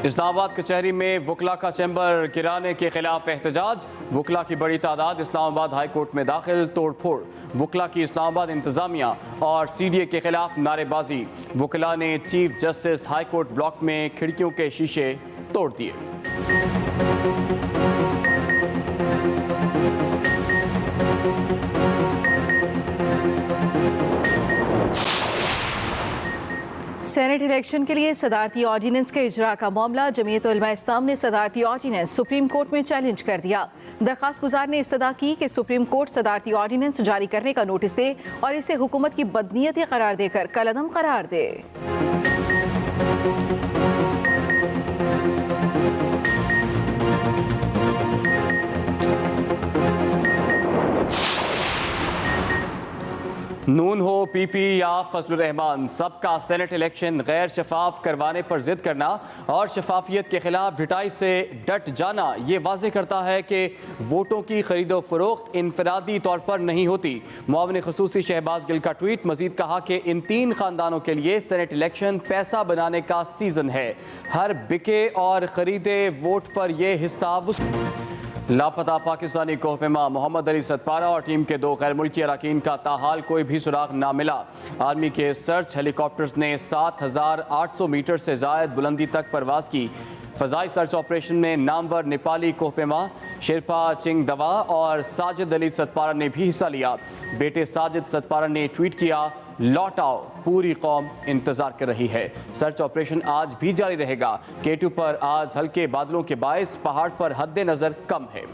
इस्लामाबाद कचहरी में वकला का चैम्बर गिराने के खिलाफ एहतजाज। वकला की बड़ी तादाद इस्लामाबाद हाई कोर्ट में दाखिल। तोड़ फोड़ वकला की इस्लामाबाद इंतजामिया और CDA के खिलाफ नारेबाजी। वकला ने chief justice high court block में खिड़कियों के शीशे तोड़ दिए। सेनेट इलेक्शन के लिए सदारती ऑर्डिनेंस के इजरा का मामला। जमीयत उलमा इस्लाम ने सदारती ऑर्डिनेंस सुप्रीम कोर्ट में चैलेंज कर दिया। दरख्वास्त गुजार ने इस्तदा की कि सुप्रीम कोर्ट सदारती ऑर्डिनेंस जारी करने का नोटिस दे और इसे हुकूमत की बदनीयती करार देकर कलअदम करार दे। नून हो PP या फजलुर रहमान, सबका सेनेट इलेक्शन गैर शफाफ करवाने पर जिद करना और शफाफियत के खिलाफ ढिठाई से डट जाना ये वाज़ेह करता है कि वोटों की खरीदो फरोख्त इनफरादी तौर पर नहीं होती। मुआविन खुसूसी शहबाज गिल का ट्वीट। मजीद कहा कि इन 3 खानदानों के लिए सेनेट इलेक्शन पैसा बनाने का सीजन है। हर बिके और खरीदे वोट पर यह हिस्सा लापता पाकिस्तानी कोहपेमा मोहम्मद अली सतपारा और टीम के 2 गैर मुल्की अरकान का ताहाल कोई भी सुराग ना मिला। आर्मी के सर्च हेलीकॉप्टर्स ने 7,800 मीटर से ज़ायद बुलंदी तक परवाज़ की। फ़ज़ाई सर्च ऑपरेशन में नामवर नेपाली कोहपेमा शिरपा चिंग दवा और साजिद अली सतपारा ने भी हिस्सा लिया। बेटे साजिद सतपारा ने ट्वीट किया, लौट आओ, पूरी कौम इंतजार कर रही है। सर्च ऑपरेशन आज भी जारी रहेगा। K2 पर आज हल्के बादलों के बायस पहाड़ पर हद नज़र कम है।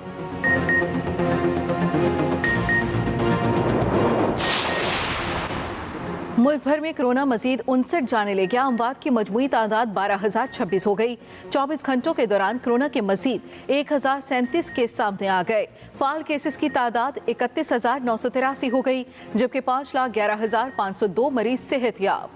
मुल्क भर में कोरोना मजीद 59 जाने ले गया। अमवात की मजमूई तादाद 12,026 हो गई। 24 घंटों के दौरान कोरोना के मजीद 1,037 केस सामने आ गए। फाल केसेस की तादाद 31,983 हो गई, जबकि 5,11,502 मरीज सेहतयाब।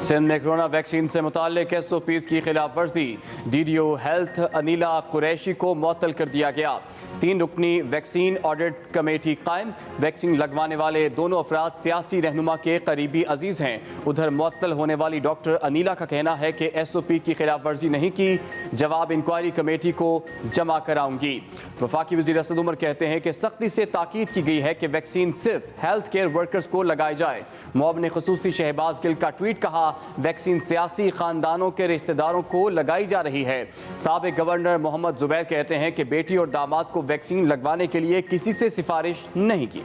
सिंध में कोरोना वैक्सीन से मुताल्लिक SOPs की खिलाफ वर्जी। DDO हेल्थ अनीला कुरैशी को मुअत्तल कर दिया गया। 3 रुकनी वैक्सीन ऑडिट कमेटी कायम। वैक्सीन लगवाने वाले दोनों अफराद सियासी रहनुमा के करीबी अजीज हैं। उधर मुअत्तल होने वाली डॉक्टर अनीला का कहना है कि SOP की खिलाफ वर्जी नहीं की, जवाब इंक्वायरी कमेटी को जमा कराऊंगी। वफाकी वज़ीर असद उमर कहते हैं कि सख्ती से ताकीद की गई है कि वैक्सीन सिर्फ हेल्थ केयर वर्कर्स को लगाई जाए। मुआविन खुसूसी शहबाज गिल का ट्वीट। कहा, वैक्सीन सियासी खानदानों के रिश्तेदारों को लगाई जा रही है। साबिक गवर्नर मोहम्मद जुबैर कहते हैं कि बेटी और दामाद को वैक्सीन लगवाने के लिए किसी से सिफारिश नहीं की।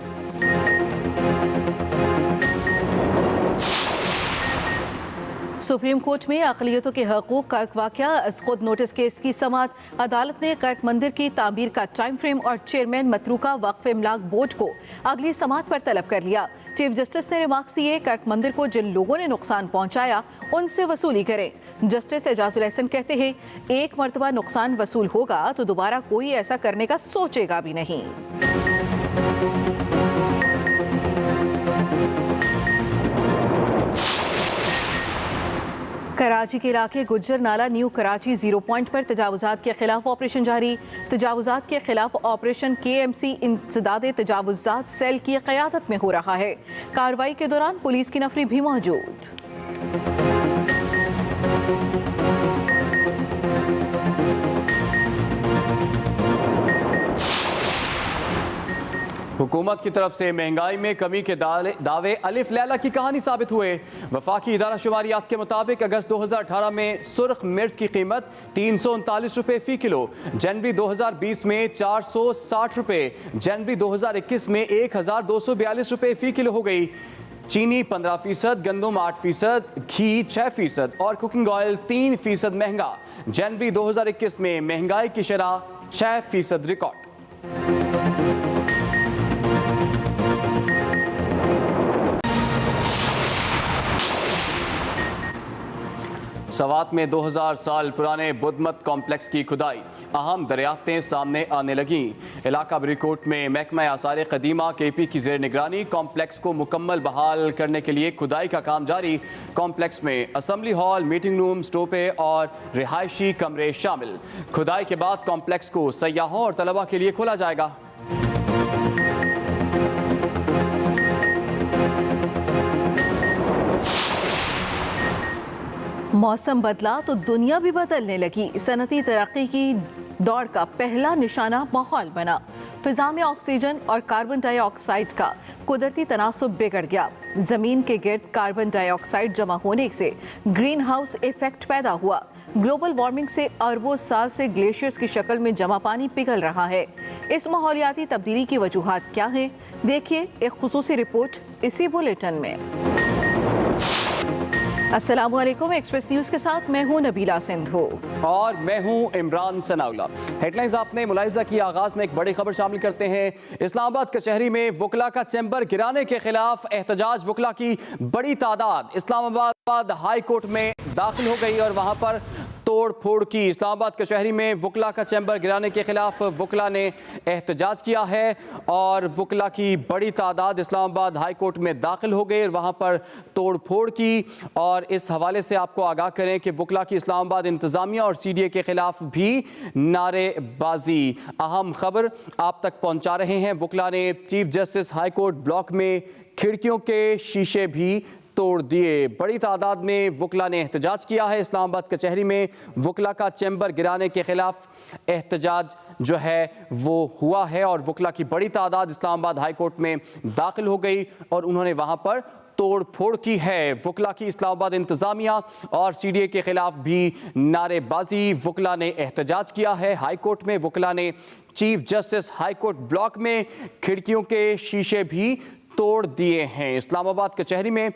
सुप्रीम कोर्ट में अक़लियतों के हकूक़ का एक वाक़या अज़ खुद नोटिस केस की समाअत। अदालत ने कर्क मंदिर की तामीर का टाइम फ्रेम और चेयरमैन मतरूका वक्फ इमलाक बोर्ड को अगली समाअत पर तलब कर लिया। चीफ जस्टिस ने रिमार्क्स दिए, कर्क मंदिर को जिन लोगों ने नुकसान पहुंचाया उनसे वसूली करें। जस्टिस एजाजुल एहसन कहते हैं, एक मरतबा नुकसान वसूल होगा तो दोबारा कोई ऐसा करने का सोचेगा भी नहीं। कराची के इलाके गुज्जर नाला न्यू कराची 0 पॉइंट पर तजावुजात के खिलाफ ऑपरेशन जारी। तजावुजात के खिलाफ ऑपरेशन KMC इंसदादे तजावुजात सेल की क़यादत में हो रहा है। कार्रवाई के दौरान पुलिस की नफरी भी मौजूद। हुकूमत की तरफ से महंगाई में कमी के दावे अलिफ लैला की कहानी साबित हुए। वफाकी इदारा शुमारियात के मुताबिक अगस्त 2018 में सुर्ख मिर्च की कीमत 339 रुपये फ़ी किलो, जनवरी 2020 में 460 रुपये, जनवरी 2021 में 1,242 रुपये फ़ी किलो हो गई। चीनी 15%, गंदम 8%, घी 6% और कुकिंग ऑयल 3% महंगा। जनवरी 2021 में महंगाई की शरह 6% रिकॉर्ड। सवात में 2000 साल पुराने बुद्ध मत कॉम्प्लेक्स की खुदाई, अहम दरियाफ्तें सामने आने लगी। इलाका बरीकोट में महकमा आसार कदीमा KP की ज़ेर निगरानी कॉम्प्लेक्स को मुकम्मल बहाल करने के लिए खुदाई का काम जारी। कॉम्प्लेक्स में असम्बली हॉल, मीटिंग रूम, स्टोपे और रिहायशी कमरे शामिल। खुदाई के बाद कॉम्प्लेक्स को सयाहों और तलबा के लिए खोला जाएगा। मौसम बदला तो दुनिया भी बदलने लगी। सनती तरक्की की दौड़ का पहला निशाना माहौल बना। फिजा में ऑक्सीजन और कार्बन डाइऑक्साइड का कुदरती तनासुब बिगड़ गया। जमीन के गिर्द कार्बन डाइऑक्साइड जमा होने से ग्रीन हाउस इफेक्ट पैदा हुआ। ग्लोबल वार्मिंग से अरबों साल से ग्लेशियर्स की शक्ल में जमा पानी पिघल रहा है। इस माहौलियाती तब्दीली की वजूहात क्या हैं? देखिए एक खुसूसी रिपोर्ट इसी बुलेटिन में। अस्सलाम वालेकुम, एक्सप्रेस न्यूज़ के साथ मैं हूं नबीला सिंधु और मैं हूं इमरान सनाउल्ला। हेडलाइंस आपने मुलाहिजा की। आगाज में एक बड़ी खबर शामिल करते हैं। इस्लामाबाद कचहरी में वकला का चैम्बर गिराने के खिलाफ एहतजाज। वकला की बड़ी तादाद इस्लामाबाद हाई कोर्ट में दाखिल हो गई और वहां पर तोड़ फोड़ की। इस्लामाबाद कचहरी में वकला का चैम्बर गिराने के खिलाफ वकला ने एहतजाज किया है और वकला की बड़ी तादाद इस्लामाबाद हाई कोर्ट में दाखिल हो गई और वहां पर तोड़ फोड़ की। और इस हवाले से आपको आगाह करें कि वकला की इस्लामाबाद इंतजामिया और CDA के खिलाफ भी नारेबाजी। अहम खबर आप तक पहुंचा रहे हैं। वकला ने chief justice high court block में खिड़कियों के शीशे भी तोड़ दिए। बड़ी तादाद में वकला ने एहतजाज किया है। इस्लामाबाद कचहरी में वकला का चैम्बर गिराने के खिलाफ एहतजाज जो है वो हुआ है और वकला की बड़ी तादाद इस्लामाबाद हाई कोर्ट में दाखिल हो गई और उन्होंने वहां पर तोड़ फोड़ की है। वकला की इस्लामाबाद इंतजामिया और CDA के खिलाफ भी नारेबाजी। वकला ने एहतजाज किया है हाई कोर्ट में। वकला ने chief justice high court block में खिड़कियों के शीशे भी तोड़ दिए हैं। इस्लामाबाद कचहरी में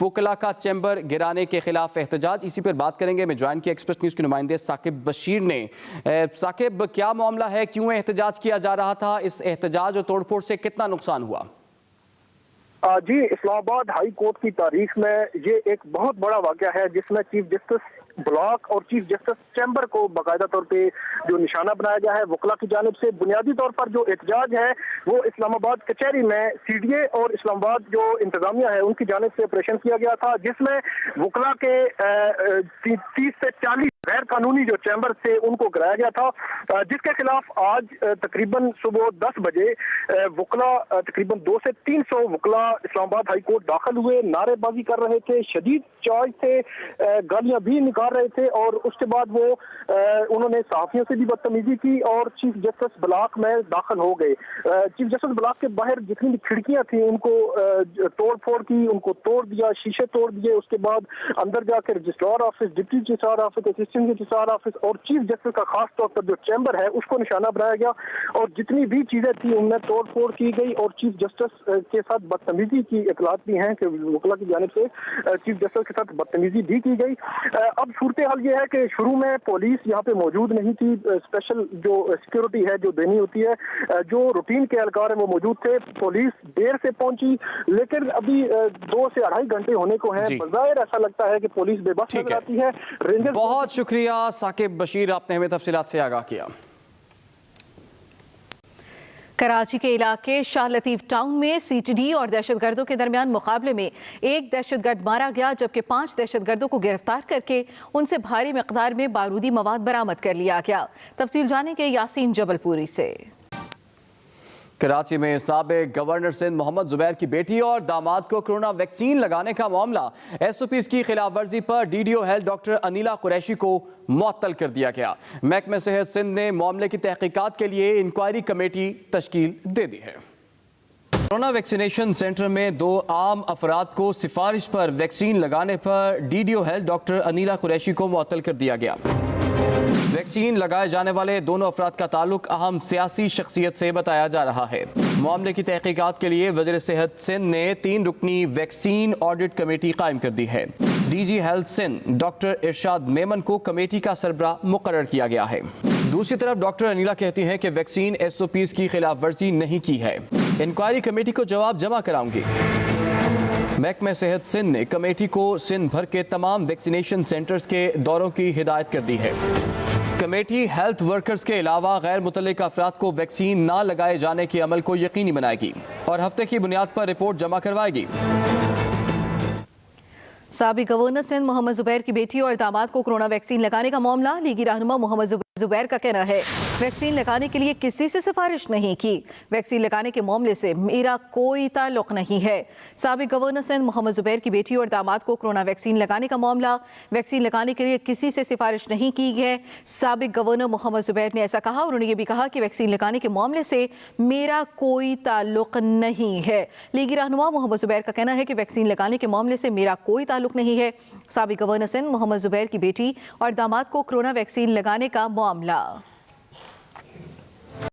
वकला का चैम्बर गिराने के खिलाफ एहतजाज, इसी पर बात करेंगे। मैं ज्वाइन किया एक्सप्रेस न्यूज़ के नुमाइंदे साकिब बशीर ने। साकिब, क्या मामला है, क्यों एहतजाज किया जा रहा था? इस एहतजाज और तोड़फोड़ से कितना नुकसान हुआ? जी, इस्लामाबाद हाई कोर्ट की तारीख में ये एक बहुत बड़ा वाकया है जिसमें चीफ जस्टिस ब्लॉक और चीफ जस्टिस चैम्बर को बाकायदा तौर पे जो निशाना बनाया गया है वकला की जानिब से। बुनियादी तौर पर जो एहतजाज है वो इस्लामाबाद कचहरी में CDA और इस्लामाबाद जो इंतजामिया है उनकी जानिब से ऑपरेशन किया गया था, जिसमें वकला के 30 से 40 गैर कानूनी जो चैम्बर थे उनको गिराया गया था, जिसके खिलाफ आज तकरीबन सुबह 10 बजे वकला तकरीबन 200 से 300 वकला इस्लामाबाद हाई कोर्ट दाखिल हुए, नारेबाजी कर रहे थे, शदीद चार्ज थे, गालियां भी निकाल रहे थे और उसके बाद वो उन्होंने सहाफियों से भी बदतमीजी की और चीफ जस्टिस ब्लॉक में दाखिल हो गए। चीफ जस्टिस ब्लॉक के बाहर जितनी भी खिड़कियां थी उनको तोड़ फोड़ की, उनको तोड़ दिया, शीशे तोड़ दिए। उसके बाद अंदर जाकर registrar office, deputy registrar office, assistant registrar office और चीफ जस्टिस का खास तौर पर जो चैम्बर है उसको निशाना बनाया गया और जितनी भी चीजें थी उनमें तोड़ फोड़ की गई और चीफ जस्टिस के साथ बदतमीजी की इतलात भी हैं कि वकला की जानिब से चीफ जस्टिस के साथ बदतमीजी भी की गई। अब सूरत हाल ये है कि शुरू में पुलिस यहाँ पे मौजूद नहीं थी, स्पेशल जो सिक्योरिटी है जो देनी होती है, जो रूटीन के एहलकार है वो मौजूद थे। पुलिस देर से पहुंची लेकिन अभी 2 से 2.5 घंटे होने को हैं। बज़ाहिर ऐसा लगता है कि पुलिस बेबस नजर आती है। रेंजर बहुत शुक्रिया साकिब बशीर, आपने हमें तफसीलात से आगाह किया। कराची के इलाके शाह लतीफ टाउन में CTD और दहशतगर्दों के दरमियान मुकाबले में एक दहशतगर्द मारा गया, जबकि 5 दहशतगर्दों को गिरफ्तार करके उनसे भारी मिकदार में बारूदी मवाद बरामद कर लिया गया। तफसील जानेंगे यासीन जबलपुरी से। कराची में साबिक गवर्नर सिंध मोहम्मद जुबैर की बेटी और दामाद को कोरोना वैक्सीन लगाने का मामला, SOPs की खिलाफ वर्जी पर DDO health doctor Anila Qureshi को मुअत्तल कर दिया गया। महकमा सेहत सिंध ने मामले की तहकीकात के लिए इंक्वायरी कमेटी तश्कील दे दी है। कोरोना वैक्सीनेशन सेंटर में 2 आम अफराद को सिफारिश पर वैक्सीन लगाने पर DDO health doctor Anila Qureshi को मुअत्तल कर दिया गया। वैक्सीन लगाए जाने वाले दोनों अफराद का ताल्लुक अहम सियासी शख्सियत से बताया जा रहा है। मामले की तहकीकात के लिए वज़ीर सेहत सिंध ने 3 रुकनी वैक्सीन ऑडिट कमेटी कायम कर दी है। DG हेल्थ सिंध डॉक्टर इरशाद मेमन को कमेटी का सरबरा मुकर्रर किया गया है। दूसरी तरफ डॉक्टर अनिला कहती हैं कि वैक्सीन SOPs की खिलाफ वर्जी नहीं की है। इंक्वायरी कमेटी को जवाब जमा कराऊंगी। महकमा सेहत सिंध ने कमेटी को सिंध भर के तमाम वैक्सीनेशन सेंटर्स के दौरों की हिदायत कर दी है। कमेटी हेल्थ वर्कर्स के अलावा गैर मुतल्लिक अफराद को वैक्सीन ना लगाए जाने के अमल को यकीनी बनाएगी और हफ्ते की बुनियाद पर रिपोर्ट जमा करवाएगी। साबिक गवर्नर सिंध मोहम्मद जुबैर की बेटी और दामाद को कोरोना वैक्सीन लगाने का मामला। लीगी रहनुमा मोहम्मद जुबैर का कहना है वैक्सीन लगाने के लिए किसी से सिफारिश नहीं की। वैक्सीन लगाने के मामले से मेरा कोई ताल्लुक नहीं है। साबिक गवर्नर सिंध मोहम्मद जुबैर की बेटी और दामाद को कोरोना वैक्सीन लगाने का मामला। वैक्सीन लगाने के लिए किसी से सिफारिश नहीं की है। साबिक गवर्नर मोहम्मद जुबैर ने ऐसा कहा। उन्होंने ये भी कहा कि वैक्सीन लगाने के मामले से मेरा कोई ताल्लुक नहीं है। लीगी रहनुमा मोहम्मद जुबैर का कहना है कि वैक्सीन लगाने के मामले से मेरा कोई ताल्लुक नहीं है। साबिक गवर्नर सिंध मोहम्मद जुबैर की बेटी और दामाद को कोरोना वैक्सीन लगाने का मामला।